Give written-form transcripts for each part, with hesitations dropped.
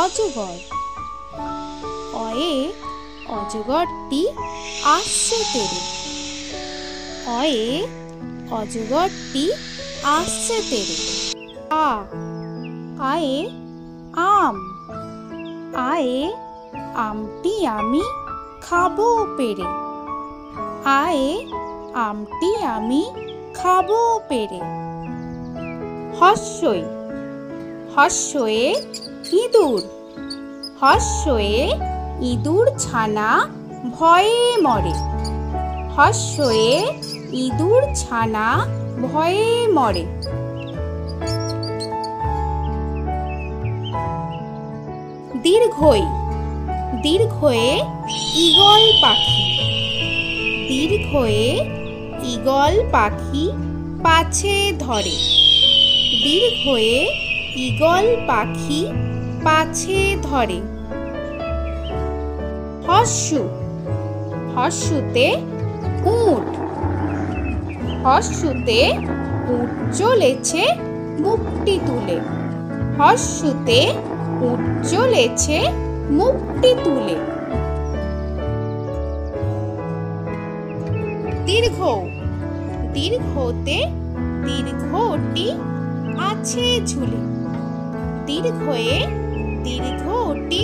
অজগর। অয়ে অজগরটি আসছে তেড়ে। অয়ে অজগরটি আসছে তেড়ে। আ আয়ে আম। আয়ে আমটি আমি খাবো পেড়ে। আয়ে আমটি আমি খাবো পেড়ে। হস্যই হস্যয়ে ইঁদুর। হস্যয়ে ইঁদুর ছানা ভয়ে মরে। হস্যয়ে ইঁদুর ছানা ভয়ে মরে। দীর্ঘই দীর্ঘয়ে ঈগল পাখি। দীর্ঘয়ে ঈগল পাখি পাছে ধরে। দীর্ঘয়ে ঈগল পাখি পাছে ধরে। হস্যু হস্যুতে উট। হস্যুতে উট চলেছে মুখটি তুলে। হস্যুতে উট চলেছে মুখটি তুলে। দীর্ঘ দীর্ঘতে দীর্ঘটি আছে ঝুলে। দীর্ঘয়ে দীর্ঘটি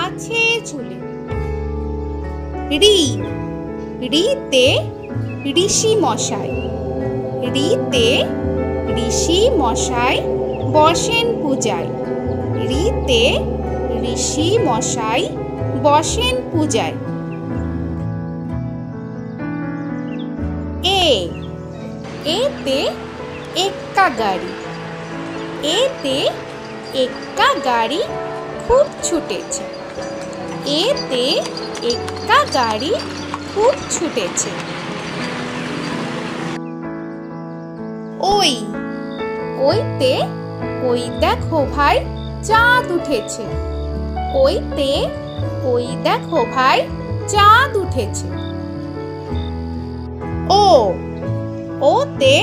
আছে ঝুলে। ঋ ঋতে ঋষি মশাই। ঋতে ঋষি মশাই বসেন পূজায়। ঋতে ঋষি মশাই বসেন পূজায়। এ এতে এক্কা গাড়ি। এতে এক্কা গাড়ি খুব ছুটেছে। এতে এক্কা গাড়ি খুব ছুটেছে। ওই ওইতে ওই দেখো ভাই চাঁদ উঠেছে। ওইতে ওই দেখো ভাই চাঁদ উঠেছে। ও ওতে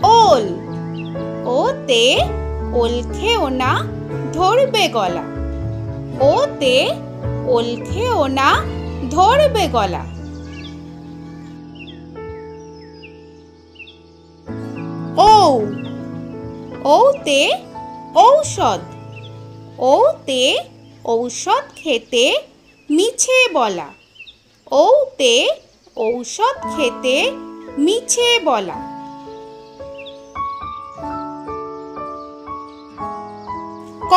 ওল। ওতে ওল খেও না ধরবে গলা। ওতে ওল খেও না ধরবে গলা। ও ওতে ঔষধ। ওতে ঔষধ খেতে মিছে বলা। ওতে ঔষধ খেতে মিছে বলা। ক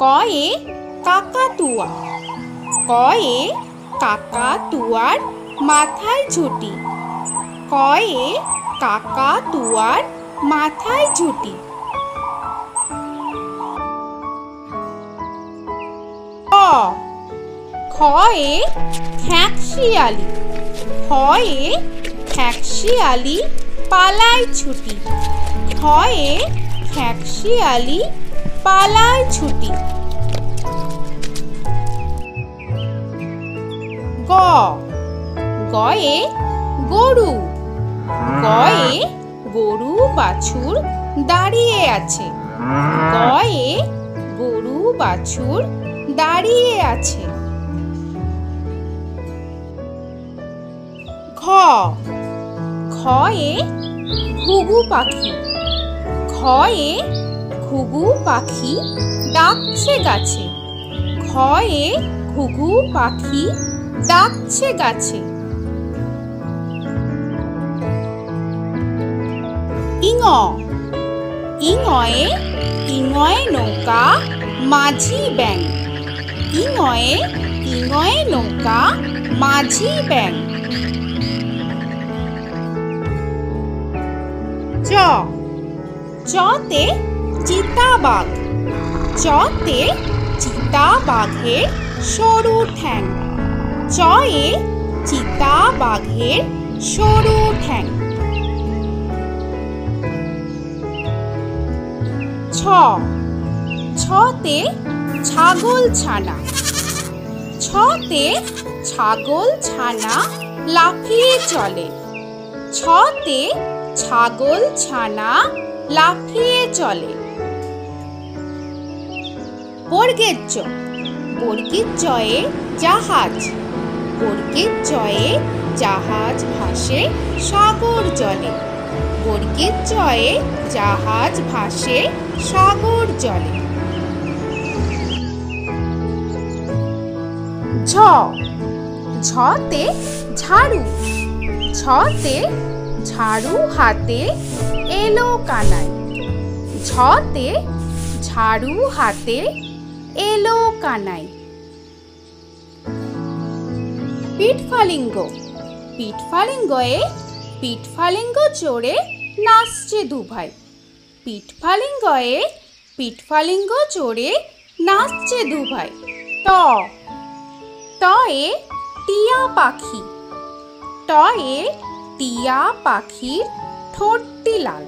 কয়ে কাকাতুয়া। কয়ে কাকাতুয়ার মাথায় ঝুঁটি। কয়ে কাকাতুয়ার মাথায় ঝুঁটি। খ খয়ে খ্যাঁকশিয়ালি। খয়ে খ্যাঁকশিয়ালি পালায় ছুটি। খয়ে খ্যাঁকশিয়ালি পালায় ছুটি। গ গয়ে গরু। গয়ে গরু বাছুর দাঁড়িয়ে আছে। গয়ে গরু বাছুর দাঁড়িয়ে আছে। ঘ খয়ে ঘুঘু পাখি। খয়ে ঘুঘু পাখি ডাকছে গাছে। খয়ে ঘুঘু পাখি ডাকছে গাছে। ইঙ ইঙয়ে ইঙয়ে নৌকা মাঝি ব্যাং। ইঙয়ে ইঙয়ে নৌকা মাঝি ব্যাং। চ চতে চিতাবাঘ। চতে চিতাবাঘের সরু ঠ্যাং। চয়ে চিতাবাঘের সরু ঠ্যাং। ছ ছতে ছাগল ছানা। ছতে ছাগল ছানা লাফিয়ে চলে। ছতে ছাগল ছানা লাফিয়ে চলে। প বর্গের জ। বর্গের জয়ে জাহাজ। বর্গের জয়ে জাহাজ ভাসে সাগর জলে। বর্গের জয়ে জাহাজ ভাসে সাগর জলে। ঝ। ঝতে ঝাড়ু। ঝতে ঝাড়ু হাতে এলো কানাই। ঝতে ঝাড়ু হাতে এলো কানাই। পিঠফালিঙ্গ। পিঠফালিঙ্গয়ে পিঠফালিঙ্গ চড়ে নাচছে দুভাই। পিঠফালিঙ্গয়ে পিঠফালিঙ্গ চড়ে নাচছে দুভাই। ট। টয়ে টিয়া পাখি। টয়ে টিয়া পাখির ঠোঁটটি লাল।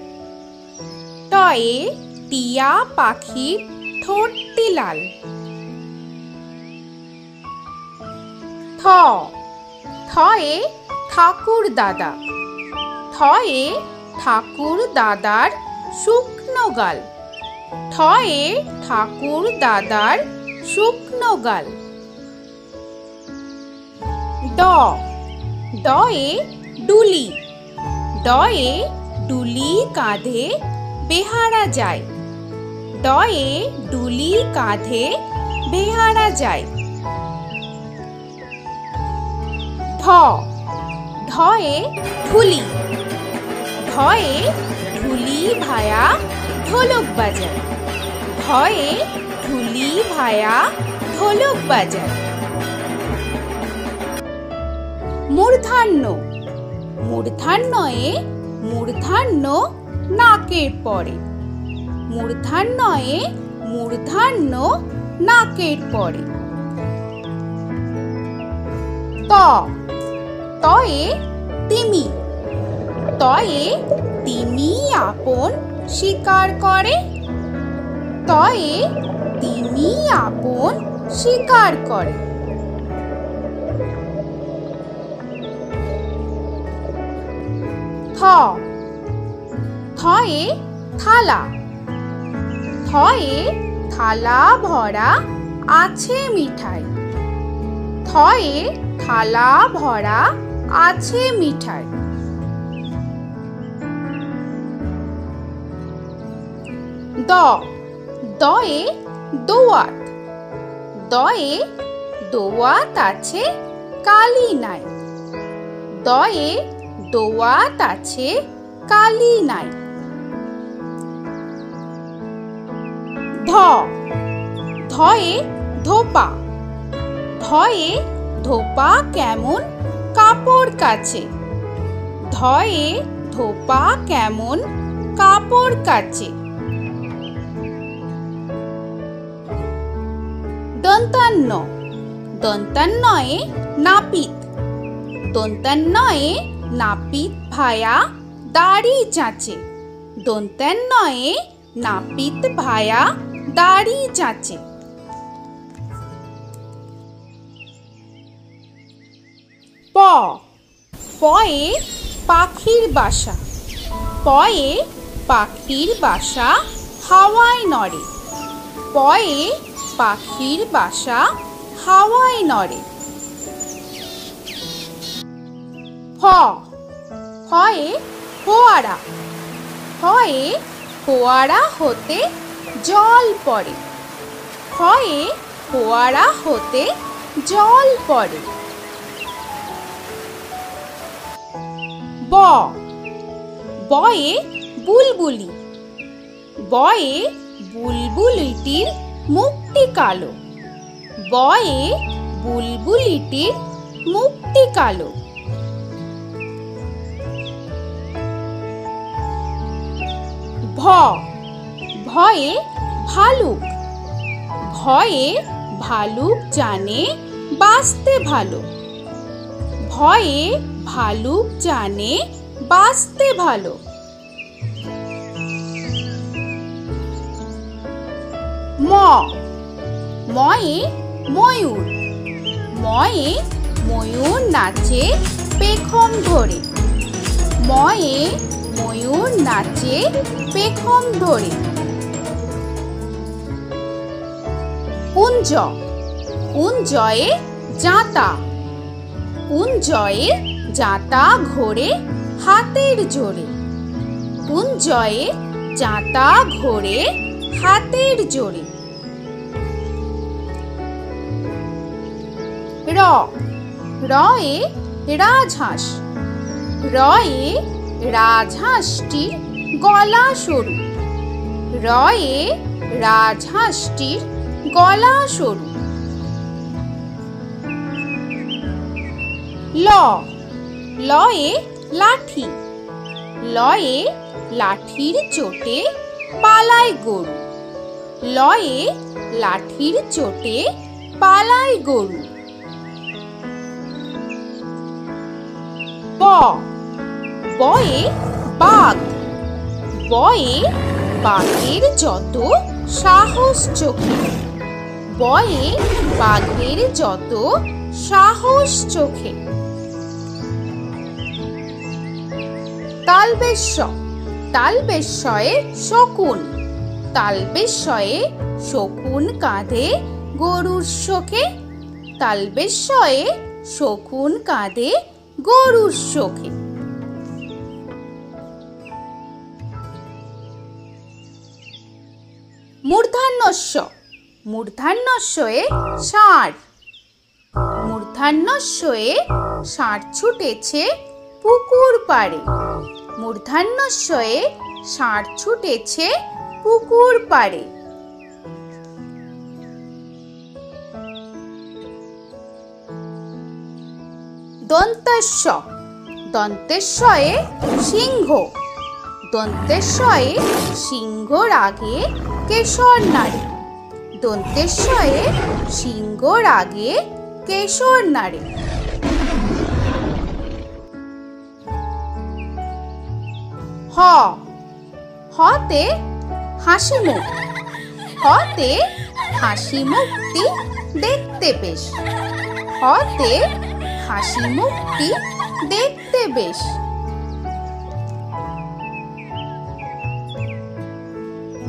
টয়ে টিয়া পাখির ঠোঁটটি লাল। থ। থয়ে ঠাকুর দাদা। থয়ে ঠাকুর দাদার শুকনো গাল। থয়ে ঠাকুর দাদার শুকনো গাল। ড। ডয়ে ডুলি। ডয়ে ডুলি কাঁধে বেহারা যায়। ডয়ে ডুলি কাঁধে বেহারা যায়। ঢ। ঢয়ে ঢুলি। ঢয়ে ঢুলি ভায়া ঢোলক বাজায়। ঢয়ে ঢুলি ভায়া ঢোলক বাজায়। মূর্ধান্য। মূর্ধান্যয়ে মূর্ধান্য নাকের পরে। মূর্ধান্যয়ে মূর্ধান্য নাকের পরে। ত। তয়ে তিমি। তয়ে তিমি আপন শিকার করে। তয়ে তিমি আপন শিকার করে। থ। থয়ে থালা। থয়ে থালা ভরা আছে মিঠাই। থয়ে থালা ভরা আছে মিঠাই। দ। দয়ে দোয়াত। দয়ে দোয়াত আছে কালি নাই। দয়ে দোয়াত আছে কালি নাই। ধ। ধয়ে ধোপা। ধয়ে ধোপা কেমন কাপড় কাচে। ধয়ে ধোপা কেমন কাপড় কাচে। দন্তান্ন। দন্তান্নয়ে নাপিত। দন্তান্নয়ে নাপিত ভায়া দাড়ি চাঁচে। দন্তান্নয়ে নাপিত ভায়া দাড়ি চাঁচে। প। পয়ে পাখির বাসা। পয়ে পাখির বাসা হাওয়ায় নড়ে। পয়ে পাখির বাসা হাওয়ায় নড়ে। ফ। ফয়ে ফোয়ারা। ফয়ে ফোয়ারা হতে জল পড়ে। ফয়ে ফোয়ারা হতে জল পড়ে। ব। বয়ে বুলবুলি। বয়ে বুলবুলিটির মুখটি কালো। বয়ে বুলবুলিটির মুখটি কালো। ভ। ভয়ে ভালুক। ভয়ে ভালুক জানে বাঁচতে ভালো। ভয়ে ভালুক জানে বাঁচতে ভালো। ম। ময়ে ময়ূর। ময়ে ময়ূর নাচে পেখম ধরে। ময়ে ময়ূর নাচে পেখম ধরে। জ। কুঞ্জ, কুঞ্জয়ে জাঁতা, কুঞ্জয়ে জাঁতা ঘোরে হাতের জোরে, কুঞ্জয়ে জাঁতা ঘোরে হাতের জোরে। র, রয়ে রাজহাঁস, রয়ে রাজহাঁসটির গলা সরু, রয়ে রাজহাঁসটির গলা সরু। ল, লয়ে লাঠি, লয়ে লাঠির চোটে পালায় গরু, লয়ে লাঠির চোটে পালায় গরু। ব, বয়ে বাঘ, বয়ে বাঘের যত সাহস চোখে, বয়ে বাঘের যত সাহস চোখে। তালবেশ্য, তালবেশ্যয়ে শকুন, তালবেশ্যয়ে শকুন কাঁধে গরুর শোকে, তালবেশ্যয়ে শকুন কাঁধে গরুর শোকে। মূর্ধন্যস্য, মূর্ধন্যস্যয়ে ষাঁড়, মূর্ধন্যস্যয়ে ষাঁড় ছুটেছে পুকুর পাড়ে, মূর্ধন্যস্যয়ে ষাঁড় ছুটেছে পুকুর পাড়ে। দন্তেশ্ব, দন্তেশ্বয়ে সিংহ, দন্তেশ্বয়ে সিংহর আগে কেশর নাড়ে, দন্তেশ্বয়ে সিংহর আগে কেশর নাড়ে। হ, হতে হাসি মুখ, হতে হাসি মুখটি দেখতে বেশ, হতে হাসি মুখটি দেখতে বেশ।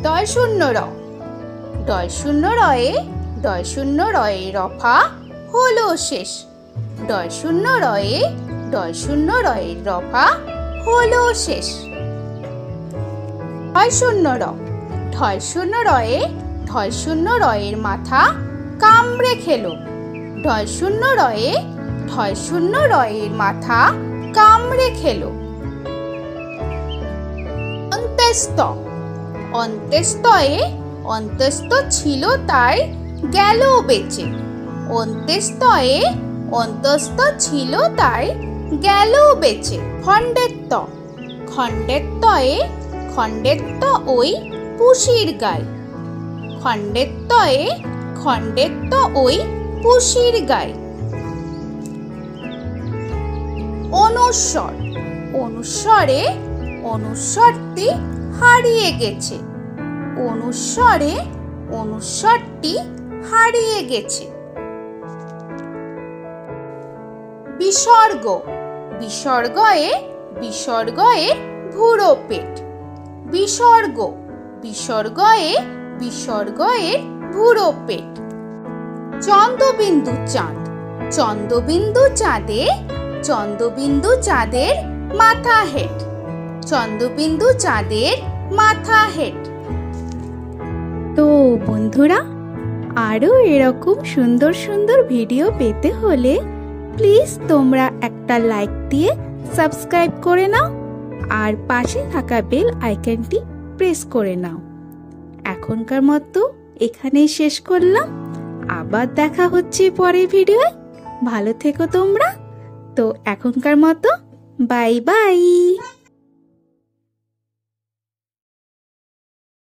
ডয় শূন্য র, ডয় শূন্য রয়ে, ডয় শূন্য রয়ে রফা হলো শেষ, ডয় শূন্য রয়ে, ডয় শূন্য রয়ে রফা হলো শেষ। ঢয় শূন্য র, ঢয় শূন্য রয়ে, ঢয় শূন্য রয়ের মাথা কামড়ে খেলো, ঢয় শূন্য রয়ে, ঢয় শূন্য রয়ের মাথা কামড়ে খেলো। অন্ত্যেস্ত, অন্ত্যেস্তয়ে অন্ত্যেস্ত ছিল তাই গেল বেঁচে, অন্ত্যেস্তয়ে অন্ত্যেস্ত ছিল তাই গেল বেঁচে। খণ্ডেত্ব, খণ্ডেত্বয়ে খণ্ডেত্ব ওই পুষির গায়, খণ্ডেত্বয়ে খণ্ডেত্ব ওই পুষির গায়। অনুস্বর, অনুস্বরে অনুস্বরটি হারিয়ে গেছে, অনুস্বরে অনুস্বরটি হারিয়ে গেছে। বিসর্গ, বিসর্গয়ে বিসর্গয়ে ভুরো পেট, বিসর্গ, বিসর্গয়ে বিসর্গয়ের ভুরো পেট। চন্দ্রবিন্দু চাঁদ, চন্দ্রবিন্দু চাঁদে চন্দ্রবিন্দু চাঁদের মাথা হেট, চন্দ্রবিন্দু চাঁদের মাথা হেট। তো বন্ধুরা, আরও এরকম সুন্দর সুন্দর ভিডিও পেতে হলে প্লিজ তোমরা একটা লাইক দিয়ে সাবস্ক্রাইব করে নাও আর পাশে থাকা বেল আইকনটি প্রেস করে নাও। এখনকার মতো এখানেই শেষ করলাম, আবার দেখা হচ্ছে পরের ভিডিওয়। ভালো থেকো তোমরা। তো এখনকার মতো বাই বাই।